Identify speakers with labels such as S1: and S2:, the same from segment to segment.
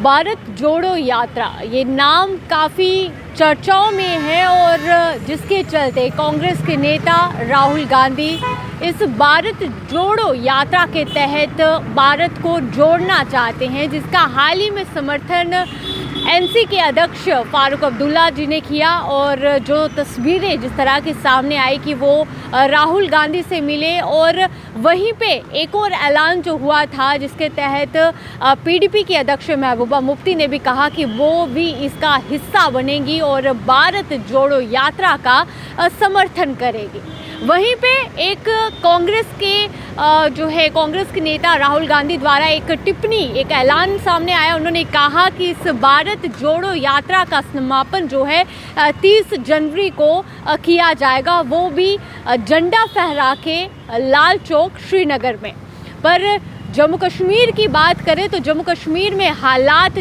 S1: भारत जोड़ो यात्रा ये नाम काफ़ी चर्चाओं में है और जिसके चलते कांग्रेस के नेता राहुल गांधी इस भारत जोड़ो यात्रा के तहत भारत को जोड़ना चाहते हैं, जिसका हाल ही में समर्थन एनसी के अध्यक्ष फारूक अब्दुल्ला जी ने किया। और जो तस्वीरें जिस तरह के सामने आई कि वो राहुल गांधी से मिले और वहीं पे एक और ऐलान जो हुआ था जिसके तहत पीडीपी की अध्यक्ष महबूबा मुफ्ती ने भी कहा कि वो भी इसका हिस्सा बनेंगी और भारत जोड़ो यात्रा का समर्थन करेगी। वहीं पे एक कांग्रेस के नेता राहुल गांधी द्वारा एक टिप्पणी, एक ऐलान सामने आया। उन्होंने कहा कि इस भारत जोड़ो यात्रा का समापन जो है 30 जनवरी को किया जाएगा, वो भी झंडा फहरा के लाल चौक श्रीनगर में। पर जम्मू कश्मीर की बात करें तो जम्मू कश्मीर में हालात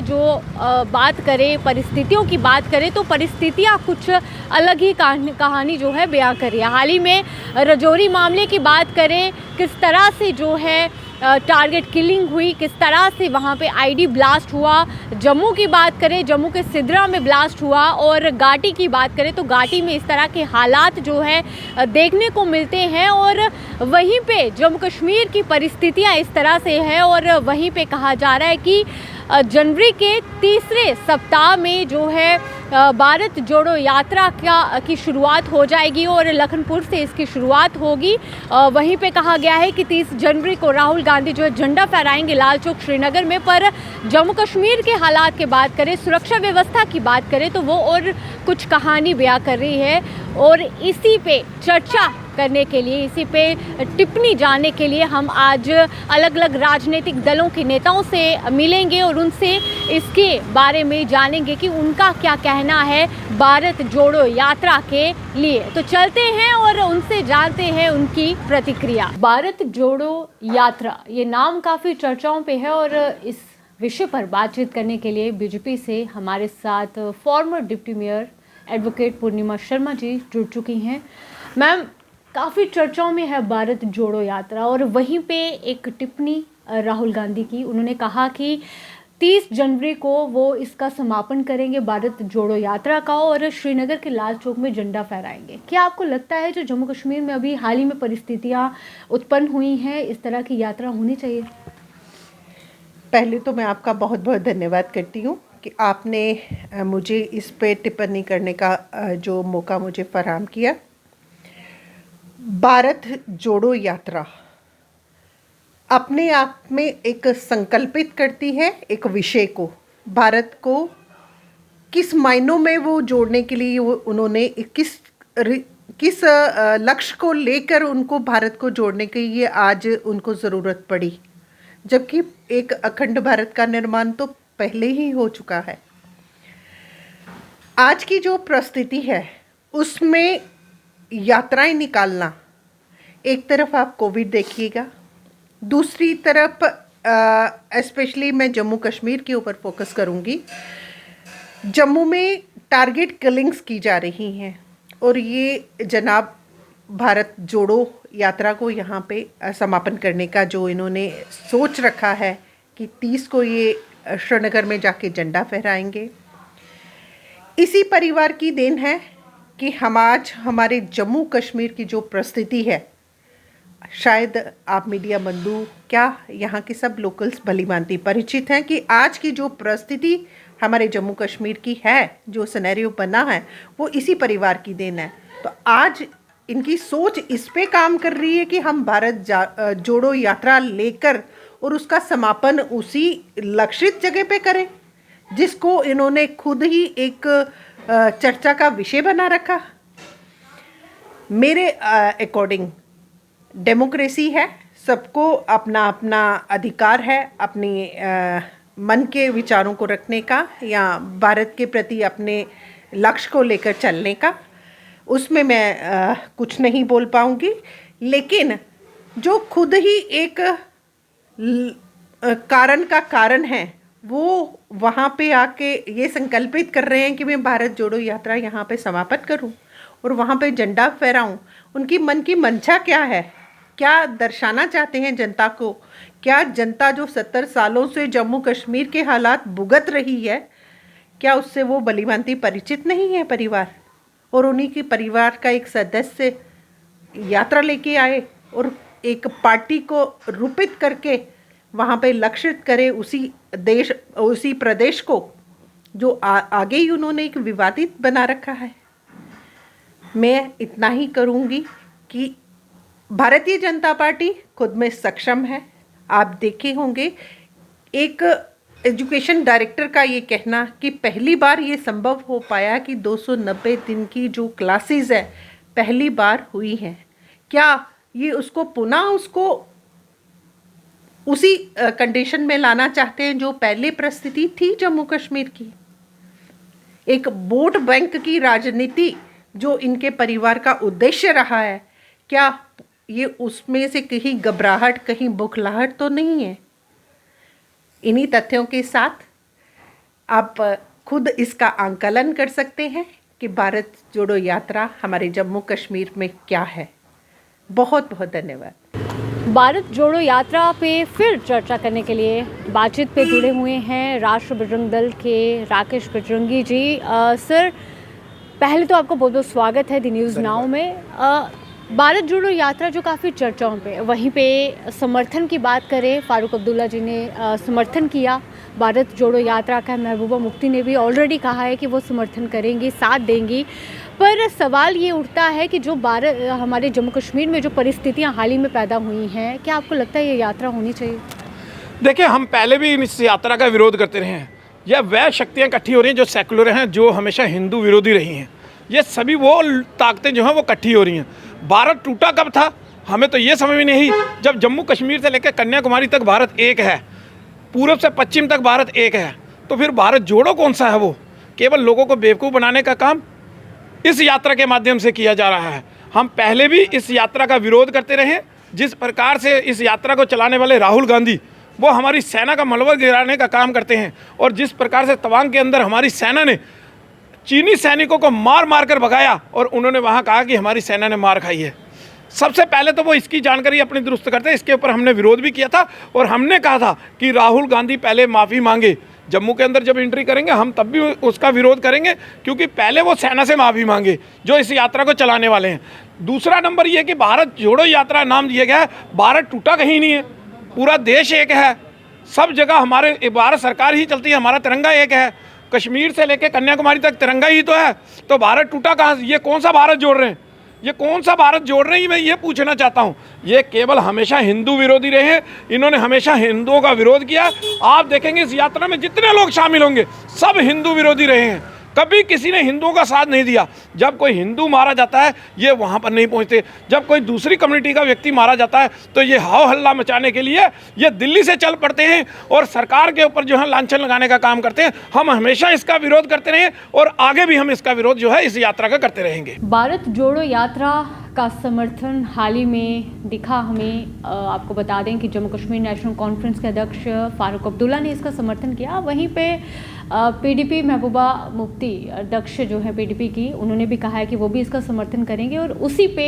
S1: बात करें, परिस्थितियों की बात करें तो परिस्थितियां कुछ अलग ही कहानी जो है बयां कर रही है। हाल ही में रजौरी मामले की बात करें, किस तरह से जो है टारगेट किलिंग हुई, किस तरह से वहाँ पे आईडी ब्लास्ट हुआ। जम्मू की बात करें, जम्मू के सिद्रा में ब्लास्ट हुआ। और घाटी की बात करें तो घाटी में इस तरह के हालात जो है देखने को मिलते हैं। और वहीं पे जम्मू कश्मीर की परिस्थितियाँ इस तरह से है और वहीं पे कहा जा रहा है कि जनवरी के तीसरे सप्ताह में जो है भारत जोड़ो यात्रा की शुरुआत हो जाएगी और लखनपुर से इसकी शुरुआत होगी। वहीं पे कहा गया है कि 30 जनवरी को राहुल गांधी जो है झंडा फहराएंगे लाल चौक श्रीनगर में। पर जम्मू कश्मीर के हालात की बात करें, सुरक्षा व्यवस्था की बात करें तो वो और कुछ कहानी बयां कर रही है। और इसी पे चर्चा करने के लिए, इसी पे टिप्पणी जानने के लिए हम आज अलग अलग राजनीतिक दलों के नेताओं से मिलेंगे और उनसे इसके बारे में जानेंगे कि उनका क्या कहना है भारत जोड़ो यात्रा के लिए। तो चलते हैं और उनसे जानते हैं उनकी प्रतिक्रिया। भारत जोड़ो यात्रा ये नाम काफ़ी चर्चाओं पे है और इस विषय पर बातचीत करने के लिए बीजेपी से हमारे साथ फॉर्मर डिप्टी मेयर एडवोकेट पूर्णिमा शर्मा जी जुड़ चुकी हैं। मैम, काफ़ी चर्चाओं में है भारत जोड़ो यात्रा और वहीं पे एक टिप्पणी राहुल गांधी की। उन्होंने कहा कि 30 जनवरी को वो इसका समापन करेंगे भारत जोड़ो यात्रा का और श्रीनगर के लाल चौक में झंडा फहराएंगे। क्या आपको लगता है जो जम्मू कश्मीर में अभी हाल ही में परिस्थितियां उत्पन्न हुई हैं, इस तरह की यात्रा होनी चाहिए?
S2: पहले तो मैं आपका बहुत बहुत धन्यवाद करती हूँ कि आपने मुझे इस पे टिप्पणी करने का जो मौका मुझे फराहम किया। भारत जोड़ो यात्रा अपने आप में एक संकल्पित करती है एक विषय को, भारत को किस मायनों में वो जोड़ने के लिए उन्होंने किस लक्ष्य को लेकर उनको भारत को जोड़ने के लिए आज उनको ज़रूरत पड़ी, जबकि एक अखंड भारत का निर्माण तो पहले ही हो चुका है। आज की जो परिस्थिति है उसमें यात्राएं निकालना, एक तरफ आप कोविड देखिएगा, दूसरी तरफ स्पेशली मैं जम्मू कश्मीर के ऊपर फोकस करूंगी। जम्मू में टारगेट किलिंग्स की जा रही हैं और ये जनाब भारत जोड़ो यात्रा को यहाँ पे समापन करने का जो इन्होंने सोच रखा है कि 30 को ये श्रीनगर में जाके झंडा फहराएंगे, इसी परिवार की देन है कि हम आज हमारे जम्मू कश्मीर की जो परिस्थिति है, शायद आप मीडिया बंधु क्या यहाँ के सब लोकल्स भलीभांति परिचित हैं कि आज की जो परिस्थिति हमारे जम्मू कश्मीर की है, जो सिनेरियो बना है, वो इसी परिवार की देन है। तो आज इनकी सोच इस पे काम कर रही है कि हम भारत जोड़ो यात्रा लेकर और उसका समापन उसी लक्षित जगह पे करें जिसको इन्होंने खुद ही एक चर्चा का विषय बना रखा। मेरे अकॉर्डिंग डेमोक्रेसी है, सबको अपना अपना अधिकार है अपनी मन के विचारों को रखने का या भारत के प्रति अपने लक्ष्य को लेकर चलने का। उसमें मैं कुछ नहीं बोल पाऊंगी, लेकिन जो खुद ही एक कारण है वो वहाँ पे आके ये संकल्पित कर रहे हैं कि मैं भारत जोड़ो यात्रा यहाँ पे समापन करूँ और वहाँ पे झंडा फहराऊँ। उनकी मन की मंशा क्या है, क्या दर्शाना चाहते हैं जनता को क्या जनता जो 70 सालों से जम्मू कश्मीर के हालात भुगत रही है, क्या उससे वो भलीभांति परिचित नहीं है परिवार? और उन्हीं के परिवार का एक सदस्य यात्रा लेके आए और एक पार्टी को रूपित करके वहाँ पे लक्षित करे उसी प्रदेश को जो आगे ही उन्होंने एक विवादित बना रखा है। मैं इतना ही करूँगी कि भारतीय जनता पार्टी खुद में सक्षम है। आप देखे होंगे एक एजुकेशन डायरेक्टर का ये कहना कि पहली बार ये संभव हो पाया कि 290 दिन की जो क्लासेस है पहली बार हुई हैं। क्या ये उसको पुनः उसी कंडीशन में लाना चाहते हैं जो पहले परिस्थिति थी जम्मू कश्मीर की? एक वोट बैंक की राजनीति जो इनके परिवार का उद्देश्य रहा है, क्या ये उसमें से कहीं घबराहट, कहीं बुखलाहट तो नहीं है? इन्हीं तथ्यों के साथ आप खुद इसका आंकलन कर सकते हैं कि भारत जोड़ो यात्रा हमारे जम्मू कश्मीर में क्या है। बहुत बहुत धन्यवाद।
S1: भारत जोड़ो यात्रा पे फिर चर्चा करने के लिए बातचीत पे जुड़े हुए हैं राष्ट्र बजरंग दल के राकेश बजरंगी जी। सर, पहले तो आपको बहुत बहुत स्वागत है दी न्यूज़ नाउ में। भारत जोड़ो यात्रा जो काफ़ी चर्चाओं पे, वहीं पे समर्थन की बात करें, फारूक अब्दुल्ला जी ने समर्थन किया भारत जोड़ो यात्रा का। महबूबा मुफ्ती ने भी ऑलरेडी कहा है कि वो समर्थन करेंगी, साथ देंगी। पर सवाल ये उठता है कि जो हमारे जम्मू कश्मीर में जो परिस्थितियां हाल ही में पैदा हुई हैं, क्या आपको लगता है ये यात्रा होनी चाहिए?
S3: देखिए, हम पहले भी इस यात्रा का विरोध करते रहे हैं। यह वह शक्तियाँ इकट्ठी हो रही हैं जो सेकुलर हैं, जो हमेशा हिंदू विरोधी रही हैं। ये सभी वो ताकतें जो हैं वो इकट्ठी हो रही हैं। भारत टूटा कब था, हमें तो ये समझ में नहीं। जब जम्मू कश्मीर से लेकर कन्याकुमारी तक भारत एक है, पूर्व से पश्चिम तक भारत एक है, तो फिर भारत जोड़ो कौन सा है? वो केवल लोगों को बेवकूफ़ बनाने का काम इस यात्रा के माध्यम से किया जा रहा है। हम पहले भी इस यात्रा का विरोध करते रहे। जिस प्रकार से इस यात्रा को चलाने वाले राहुल गांधी वो हमारी सेना का मलबा गिराने का काम करते हैं, और जिस प्रकार से तवांग के अंदर हमारी सेना ने चीनी सैनिकों को मार मार कर भगाया और उन्होंने वहाँ कहा कि हमारी सेना ने मार खाई है, सबसे पहले तो वो इसकी जानकारी अपनी दुरुस्त करते हैं। इसके ऊपर हमने विरोध भी किया था और हमने कहा था कि राहुल गांधी पहले माफ़ी मांगे। जम्मू के अंदर जब एंट्री करेंगे हम तब भी उसका विरोध करेंगे, क्योंकि पहले वो सेना से माफ़ी मांगे जो इस यात्रा को चलाने वाले हैं। दूसरा नंबर ये कि भारत जोड़ो यात्रा नाम दिया गया है, भारत टूटा कहीं नहीं है, पूरा देश एक है। सब जगह हमारे भारत सरकार ही चलती है, हमारा तिरंगा एक है। कश्मीर से लेकर कन्याकुमारी तक तिरंगा ही तो है, तो भारत टूटा कहाँ? ये कौन सा भारत जोड़ रहे हैं? ये कौन सा भारत जोड़ रहे हैं? मैं ये पूछना चाहता हूँ। ये केवल हमेशा हिंदू विरोधी रहे हैं, इन्होंने हमेशा हिंदुओं का विरोध किया। आप देखेंगे इस यात्रा में जितने लोग शामिल होंगे सब हिंदू विरोधी रहे हैं, कभी किसी ने हिंदुओं का साथ नहीं दिया। जब कोई हिंदू मारा जाता है ये वहाँ पर नहीं पहुँचते, जब कोई दूसरी कम्युनिटी का व्यक्ति मारा जाता है तो ये हाव हल्ला मचाने के लिए ये दिल्ली से चल पड़ते हैं और सरकार के ऊपर जो है लांछन लगाने का काम करते हैं। हम हमेशा इसका विरोध करते रहे और आगे भी हम इसका विरोध जो है इस यात्रा का करते रहेंगे।
S1: भारत जोड़ो यात्रा का समर्थन हाल ही में दिखा हमें। आपको बता दें कि जम्मू कश्मीर नेशनल कॉन्फ्रेंस के अध्यक्ष फारूक अब्दुल्ला ने इसका समर्थन किया। वहीं पे पीडीपी महबूबा मुफ्ती अध्यक्ष जो है पीडीपी की, उन्होंने भी कहा है कि वो भी इसका समर्थन करेंगे। और उसी पे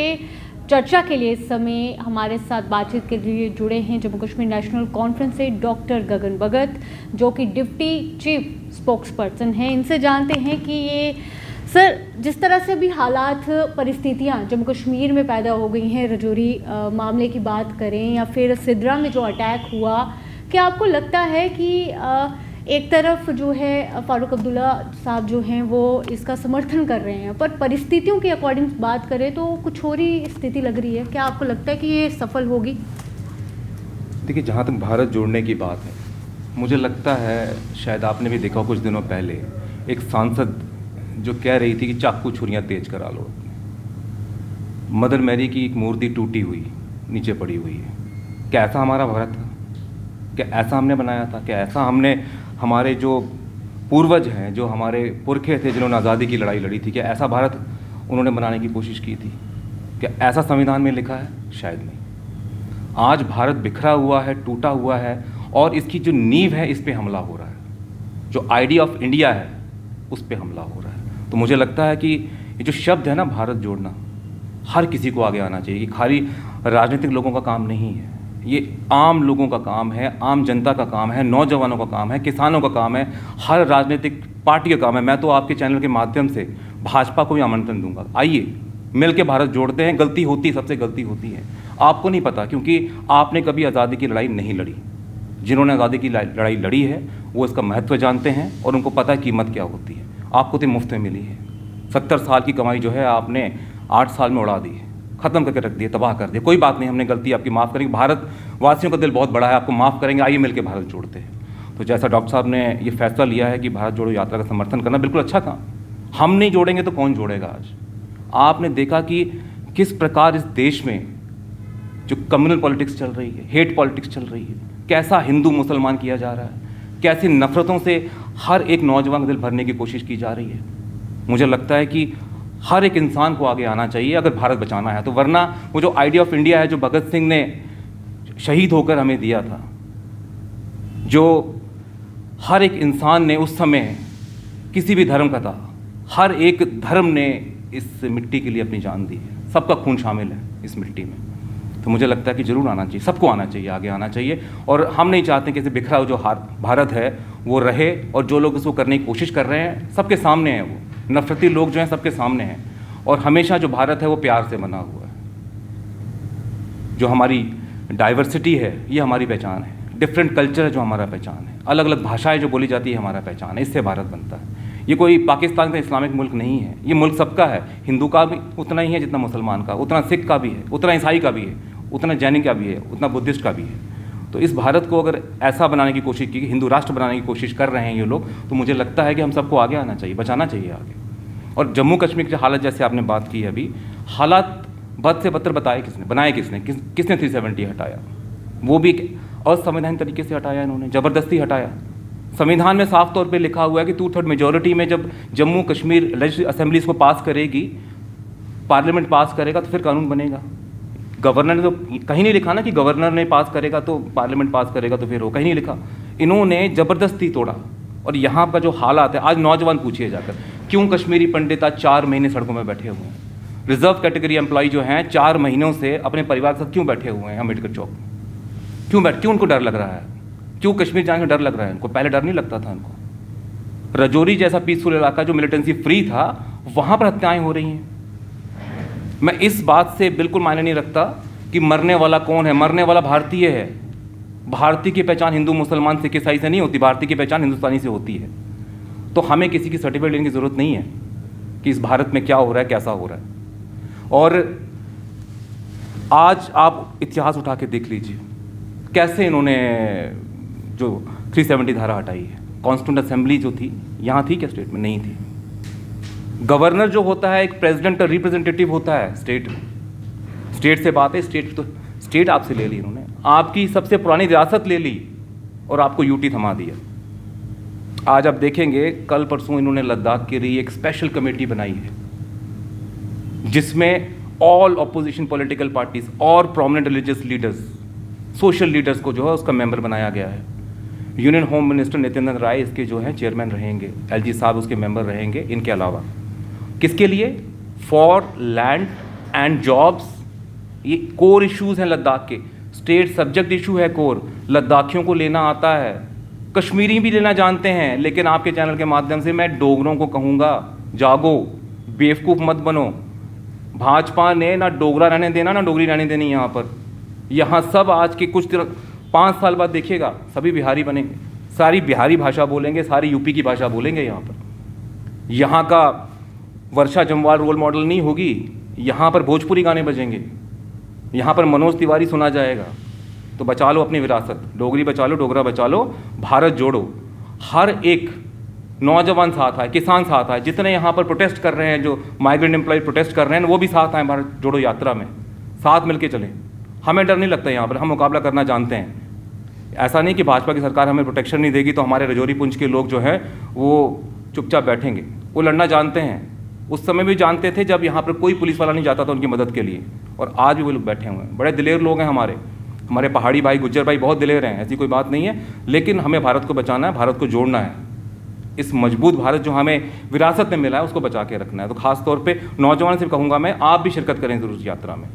S1: चर्चा के लिए इस समय हमारे साथ बातचीत के लिए जुड़े हैं जम्मू कश्मीर नेशनल कॉन्फ्रेंस से डॉक्टर गगन भगत, जो कि डिप्टी चीफ स्पोक्स पर्सन हैं। इनसे जानते हैं कि ये सर, जिस तरह से अभी हालात, परिस्थितियां जम्मू कश्मीर में पैदा हो गई हैं, रजौरी मामले की बात करें या फिर सिद्रा में जो अटैक हुआ, क्या आपको लगता है कि एक तरफ जो है फारूक अब्दुल्ला साहब जो हैं वो इसका समर्थन कर रहे हैं, पर परिस्थितियों के अकॉर्डिंग बात करें तो कुछ और ही स्थिति लग रही है? क्या आपको लगता है कि ये सफल होगी?
S4: देखिए, जहाँ तक भारत जोड़ने की बात है, मुझे लगता है शायद आपने भी देखा कुछ दिनों पहले एक सांसद जो कह रही थी कि चाकू छुरियाँ तेज करा लो। मदर मैरी की एक मूर्ति टूटी हुई नीचे पड़ी हुई है। क्या ऐसा हमारा भारत था? क्या ऐसा हमने बनाया था? क्या ऐसा हमने, हमारे जो पूर्वज हैं, जो हमारे पुरखे थे जिन्होंने आज़ादी की लड़ाई लड़ी थी, क्या ऐसा भारत उन्होंने बनाने की कोशिश की थी? क्या ऐसा संविधान में लिखा है? शायद नहीं। आज भारत बिखरा हुआ है, टूटा हुआ है, और इसकी जो नींव है इस पे हमला हो रहा है। जो आइडिया ऑफ इंडिया है उस पे हमला हो रहा है। तो मुझे लगता है कि ये जो शब्द है ना, भारत जोड़ना, हर किसी को आगे आना चाहिए कि खाली राजनीतिक लोगों का काम नहीं है। ये आम लोगों का काम है, आम जनता का काम है, नौजवानों का काम है, किसानों का काम है, हर राजनीतिक पार्टी का काम है। मैं तो आपके चैनल के माध्यम से भाजपा को भी आमंत्रण दूंगा, आइए मिल के भारत जोड़ते हैं। गलती होती है, सबसे गलती होती है, आपको नहीं पता क्योंकि आपने कभी आज़ादी की लड़ाई नहीं लड़ी। जिन्होंने आज़ादी की लड़ाई लड़ी है वो इसका महत्व जानते हैं और उनको पता है कीमत क्या होती है। आपको तो मुफ्त में मिली है, 70 साल की कमाई जो है आपने 8 साल में उड़ा दी है, ख़त्म करके रख दिया, तबाह कर दिया। कोई बात नहीं, हमने गलती आपकी माफ़ करेंगे, भारत वासियों का दिल बहुत बड़ा है, आपको माफ़ करेंगे, आइए मिलकर भारत जोड़ते हैं। तो जैसा डॉक्टर साहब ने ये फैसला लिया है कि भारत जोड़ो यात्रा का समर्थन करना, बिल्कुल अच्छा काम। हम नहीं जोड़ेंगे तो कौन जोड़ेगा। आज आपने देखा कि किस प्रकार इस देश में जो कम्युनल पॉलिटिक्स चल रही है, हेट पॉलिटिक्स चल रही है, कैसा हिंदू मुसलमान किया जा रहा है, कैसी नफ़रतों से हर एक नौजवान का दिल भरने की कोशिश की जा रही है। मुझे लगता है कि हर एक इंसान को आगे आना चाहिए अगर भारत बचाना है तो, वरना वो जो आइडिया ऑफ इंडिया है जो भगत सिंह ने शहीद होकर हमें दिया था, जो हर एक इंसान ने उस समय किसी भी धर्म का था, हर एक धर्म ने इस मिट्टी के लिए अपनी जान दी है, सबका खून शामिल है इस मिट्टी में। तो मुझे लगता है कि ज़रूर आना चाहिए, सबको आना चाहिए, आगे आना चाहिए। और हम नहीं चाहते कि ऐसे बिखरा हुआ जो भारत है वो रहे, और जो लोग इसको करने की कोशिश कर रहे हैं सबके सामने हैं, वो नफरती लोग जो हैं सबके सामने हैं। और हमेशा जो भारत है वो प्यार से बना हुआ है। जो हमारी डाइवर्सिटी है ये हमारी पहचान है, डिफरेंट कल्चर है जो हमारा पहचान है, अलग अलग भाषाएं जो बोली जाती है हमारा पहचान है, इससे भारत बनता है। ये कोई पाकिस्तान का इस्लामिक मुल्क नहीं है, ये मुल्क सबका है, हिंदू का भी उतना ही है जितना मुसलमान का, उतना सिख का भी है, उतना ईसाई का भी है, उतना जैन का भी है, उतना बुद्धिस्ट का भी है। तो इस भारत को अगर ऐसा बनाने की कोशिश की, हिंदू राष्ट्र बनाने की कोशिश कर रहे हैं ये लोग, तो मुझे लगता है कि हम सबको आगे आना चाहिए, बचाना चाहिए आगे। और जम्मू कश्मीर की हालत जैसे आपने बात की है अभी, हालात बद से बदतर बताए किसने, बनाए किसने, किसने 370 हटाया, वो भी असंवैधानिक तरीके से हटाया, इन्होंने ज़बरदस्ती हटाया। संविधान में साफ तौर पे लिखा हुआ है कि 2/3 मेजॉरिटी में जब जम्मू कश्मीर लेजिस्लेटिव असेंबली इसको पास करेगी, पार्लियामेंट पास करेगा तो फिर कानून बनेगा। गवर्नर ने तो कहीं नहीं लिखा ना कि गवर्नर ने पास करेगा तो पार्लियामेंट पास करेगा तो फिर वो, कहीं नहीं लिखा। इन्होंने ज़बरदस्ती तोड़ा। और यहाँ का जो हालात है, आज नौजवान पूछिए जाकर, क्यों कश्मीरी पंडित आज 4 महीने सड़कों में बैठे हुए हैं? रिजर्व कैटेगरी एम्प्लॉय जो हैं 4 महीनों से अपने परिवार के साथ क्यों बैठे हुए हैं अम्बेडकर चौक? क्यों उनको डर लग रहा है? क्यों कश्मीर जाने में डर लग रहा है उनको? पहले डर नहीं लगता था उनको। रजौरी जैसा पीसफुल इलाका जो मिलिटेंसी फ्री था, वहाँ पर हत्याएं हो रही हैं। मैं इस बात से बिल्कुल मायने नहीं रखता कि मरने वाला कौन है, मरने वाला भारतीय है। भारतीय की पहचान हिंदू मुसलमान सिख ईसाई से नहीं होती, भारतीय की पहचान हिंदुस्तानी से होती है। तो हमें किसी की सर्टिफिकेट लेने की ज़रूरत नहीं है कि इस भारत में क्या हो रहा है, कैसा हो रहा है। और आज आप इतिहास उठा के देख लीजिए कैसे इन्होंने जो 370 धारा हटाई है। कॉन्स्टिट्यूंट असेंबली जो थी यहाँ थी क्या? स्टेट में नहीं थी। गवर्नर जो होता है एक प्रेसिडेंट का रिप्रेजेंटेटिव होता है स्टेट में। स्टेट से बात है, स्टेट आपसे ले ली इन्होंने, आपकी सबसे पुरानी रियासत ले ली और आपको यूटी थमा दिया। आज आप देखेंगे कल परसों इन्होंने लद्दाख के लिए एक स्पेशल कमेटी बनाई है जिसमें ऑल ऑपोजिशन पॉलिटिकल पार्टीज और prominent religious leaders, social leaders को जो है उसका मेंबर बनाया गया है। Union home minister Nityanand Rai इसके जो हैं चेयरमैन रहेंगे, एलजी साहब उसके मेंबर रहेंगे। इनके अलावा किसके लिए? For land and jobs. ये कोर इश्यूज हैं लद्दाख के, स्टेट सब्जेक्ट इशू है कोर। लद्दाखियों को लेना आता है, कश्मीरी भी लेना जानते हैं, लेकिन आपके चैनल के माध्यम से मैं डोगरों को कहूँगा, जागो, बेवकूफ़ मत बनो। भाजपा ने ना डोगरा रहने देना ना डोगरी रहने देनी। यहाँ पर यहाँ सब आज के कुछ 5 साल बाद देखिएगा सभी बिहारी बनेंगे, सारी बिहारी भाषा बोलेंगे, सारी यूपी की भाषा बोलेंगे। यहाँ पर यहाँ का वर्षा जम्वाल रोल मॉडल नहीं होगी, यहाँ पर भोजपुरी गाने बजेंगे, यहाँ पर मनोज तिवारी सुना जाएगा। तो बचा लो अपनी विरासत, डोगरी बचा लो, डोगरा बचा लो, भारत जोड़ो। हर एक नौजवान साथ आए, किसान साथ आए, जितने यहाँ पर प्रोटेस्ट कर रहे हैं, जो माइग्रेंट एम्प्लॉय प्रोटेस्ट कर रहे हैं, वो भी साथ आए भारत जोड़ो यात्रा में, साथ मिलके चलें। हमें डर नहीं लगता, यहाँ पर हम मुकाबला करना जानते हैं। ऐसा नहीं कि भाजपा की सरकार हमें प्रोटेक्शन नहीं देगी तो हमारे रजौरी पुंछ के लोग जो हैं वो चुपचाप बैठेंगे। वो लड़ना जानते हैं, उस समय भी जानते थे जब यहाँ पर कोई पुलिस वाला नहीं जाता था उनकी मदद के लिए, और आज भी वो लोग बैठे हुए हैं। बड़े दिलेर लोग हैं हमारे पहाड़ी भाई, गुज्जर भाई बहुत दिलेर हैं, ऐसी कोई बात नहीं है। लेकिन हमें भारत को बचाना है, भारत को जोड़ना है। इस मजबूत भारत जो हमें विरासत में मिला है उसको बचा के रखना है। तो खास तौर पे नौजवान से कहूँगा मैं, आप भी शिरकत करें ज़रूर यात्रा में।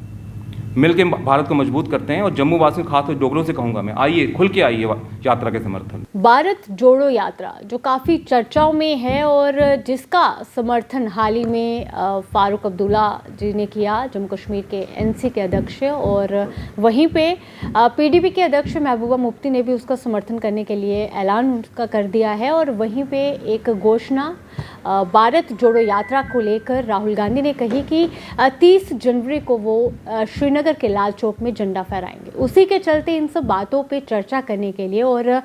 S4: मिल के भारत को मजबूत करते हैं। और जम्मू वासियों खास तौर डोगरों से कहूँगा मैं, आइए खुल के आइए यात्रा के समर्थन।
S1: भारत जोड़ो यात्रा जो काफ़ी चर्चाओं में है और जिसका समर्थन हाल ही में फारूक अब्दुल्ला जी ने किया, जम्मू कश्मीर के एनसी के अध्यक्ष, और वहीं पे पीडीपी के अध्यक्ष महबूबा मुफ्ती ने भी उसका समर्थन करने के लिए ऐलान उसका कर दिया है। और वहीं पे एक घोषणा भारत जोड़ो यात्रा को लेकर राहुल गांधी ने कही कि 30 जनवरी को वो श्रीनगर के लाल चौक में झंडा फहराएंगे। उसी के चलते इन सब बातों पे चर्चा करने के लिए और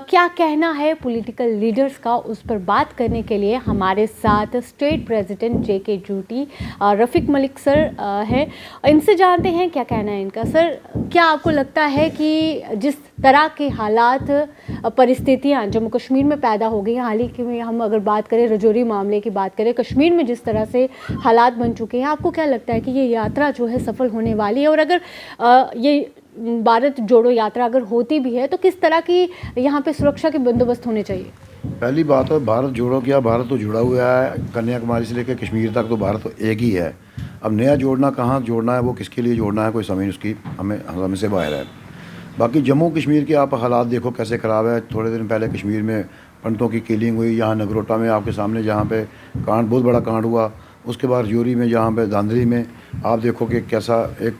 S1: क्या कहना है पॉलिटिकल लीडर्स का, उस पर बात करने के लिए हमारे साथ स्टेट प्रेसिडेंट जेके जूटी रफ़ीक मलिक सर हैं। इनसे जानते हैं क्या कहना है इनका। सर, क्या आपको लगता है कि जिस तरह के हालात परिस्थितियां जम्मू कश्मीर में पैदा हो गई हैं, हाल ही में हम अगर बात करें रजौरी मामले की बात करें, कश्मीर में जिस तरह से हालात बन चुके हैं, आपको क्या लगता है कि ये यात्रा जो है सफल होने वाली है? और अगर ये भारत जोड़ो यात्रा अगर होती भी है तो किस तरह की यहाँ पे सुरक्षा के बंदोबस्त होने चाहिए?
S5: पहली बात है, भारत जोड़ो क्या, भारत तो जुड़ा हुआ है, कन्याकुमारी से लेकर कश्मीर तक तो भारत तो एक ही है। अब नया जोड़ना कहाँ जोड़ना है, वो किसके लिए जोड़ना है, कोई समझ उसकी हमें से बाहर है। बाकी जम्मू कश्मीर के आप हालात देखो कैसे ख़राब है। थोड़े दिन पहले कश्मीर में पंडितों की किलिंग हुई, यहाँ नगरोटा में आपके सामने जहाँ पे कांड, बहुत बड़ा कांड हुआ। उसके बाद रजौरी में, जहाँ पे धांधली में आप देखो कि कैसा एक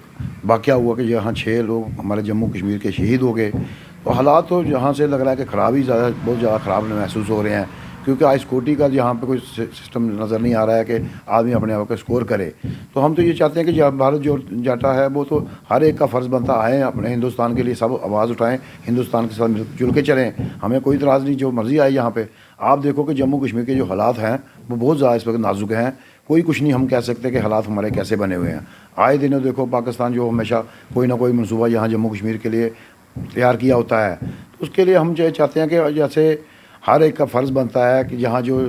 S5: वाक़या हुआ कि यहाँ 6 लोग हमारे जम्मू कश्मीर के शहीद हो गए। तो हालात तो यहाँ से लग रहा है कि ख़राब ही ज़्यादा, बहुत ज़्यादा ख़राब महसूस हो रहे हैं, क्योंकि आज सिक्योरिटी का यहाँ पे कोई सिस्टम नज़र नहीं आ रहा है कि आदमी अपने आप को स्कोर करे। तो हम तो ये चाहते हैं कि जब भारत जो जाता है वो तो हर एक का फ़र्ज़ बनता है अपने हिंदुस्तान के लिए, सब आवाज़ उठाएं, हिंदुस्तान के साथ मिलजुल के चलें, हमें कोई इतराज़ नहीं, जो मर्ज़ी आए। यहाँ पे आप देखो कि जम्मू कश्मीर के जो हालात हैं वो बहुत ज़्यादा इस वक्त नाजुक हैं। कोई कुछ नहीं हम कह सकते कि हालात हमारे कैसे बने हुए हैं। आए दिनों देखो पाकिस्तान जो हमेशा कोई ना कोई मनसूबा यहाँ जम्मू कश्मीर के लिए तैयार किया होता है, तो उसके लिए हम चाहते हैं कि जैसे हर एक का फ़र्ज़ बनता है कि यहाँ जो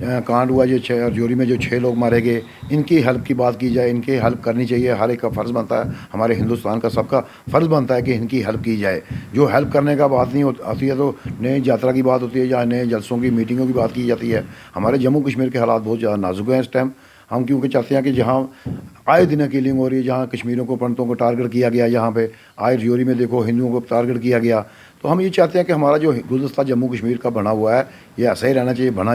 S5: कांड हुआ, जो रजौरी में जो 6 लोग मारे गए, इनकी हेल्प की बात की जाए, इनकी हेल्प करनी चाहिए। हर एक का फ़र्ज़ बनता है, हमारे हिंदुस्तान का सबका फ़र्ज़ बनता है कि इनकी हेल्प की जाए। जो हेल्प करने का बात नहीं आती है तो नए यात्रा की बात होती है या नए जलसों की, मीटिंगों की बात की जाती है। हमारे जम्मू कश्मीर के हालात बहुत ज़्यादा नाजुक हैं इस टाइम। हम क्योंकि चाहते हैं कि जहाँ आए दिन किलिंग हो रही है, जहाँ कश्मीरियों को, पंडितों को टारगेट किया गया, यहाँ पे आए रजौरी में देखो हिंदुओं को टारगेट किया गया, तो हम ये चाहते हैं कि हमारा जो गुलदस्ता जम्मू कश्मीर का बना हुआ है ये ऐसा ही रहना चाहिए। बना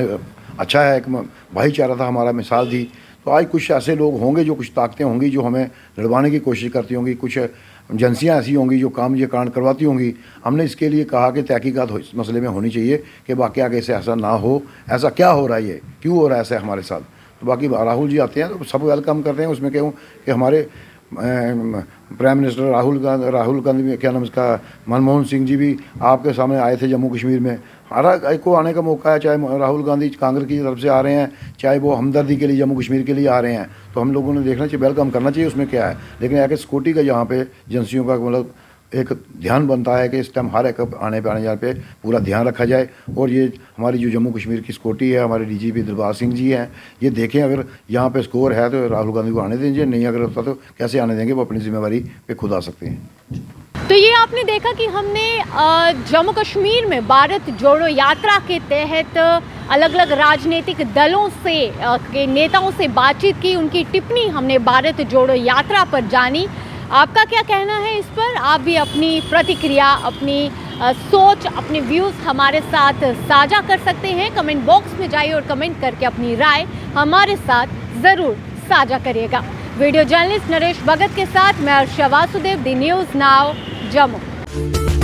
S5: अच्छा है, एक भाईचारा था हमारा, मिसाल थी। तो आज कुछ ऐसे लोग होंगे, जो कुछ ताकतें होंगी जो हमें लड़वाने की कोशिश करती होंगी, कुछ एजेंसियाँ ऐसी होंगी जो काम ये कांड करवाती होंगी। हमने इसके लिए कहा कि तहकीकात इस मसले में होनी चाहिए कि बाकी आगे से ऐसा ना हो, ऐसा क्या हो रहा है, ये क्यों हो रहा है ऐसा हमारे साथ। तो बाकी राहुल जी आते हैं तो सब वेलकम करते हैं। उसमें कहूँ कि हमारे प्राइम मिनिस्टर राहुल गांधी, क्या नाम इसका, मनमोहन सिंह जी भी आपके सामने आए थे जम्मू कश्मीर में। हर एक को आने का मौका है, चाहे राहुल गांधी कांग्रेस की तरफ से आ रहे हैं, चाहे वो हमदर्दी के लिए जम्मू कश्मीर के लिए आ रहे हैं, तो हम लोगों ने देखना चाहिए, वेलकम करना चाहिए। उसमें क्या है, लेकिन आके सिक्योरिटी का यहाँ पे एजेंसियों का मतलब एक ध्यान बनता है कि इस टाइम हर एक आने जाने पे पूरा ध्यान रखा जाए। और ये हमारी जो जम्मू कश्मीर की सिक्योरिटी है, हमारे डीजीपी दिलबाग सिंह जी हैं, ये देखें अगर यहाँ पे स्कोर है तो राहुल गांधी को आने दीजिए, नहीं अगर होता तो कैसे आने देंगे, वो अपनी जिम्मेवारी पे खुद आ सकते हैं।
S1: तो ये आपने देखा कि हमने जम्मू कश्मीर में भारत जोड़ो यात्रा के तहत अलग अलग राजनीतिक दलों से के नेताओं से बातचीत की, उनकी टिप्पणी हमने भारत जोड़ो यात्रा पर जानी। आपका क्या कहना है इस पर? आप भी अपनी प्रतिक्रिया, अपनी सोच, अपने व्यूज़ हमारे साथ साझा कर सकते हैं। कमेंट बॉक्स में जाइए और कमेंट करके अपनी राय हमारे साथ ज़रूर साझा करिएगा। वीडियो जर्नलिस्ट नरेश भगत के साथ मैं अर्शा वासुदेव, दी न्यूज़ नाउ, जम्मू।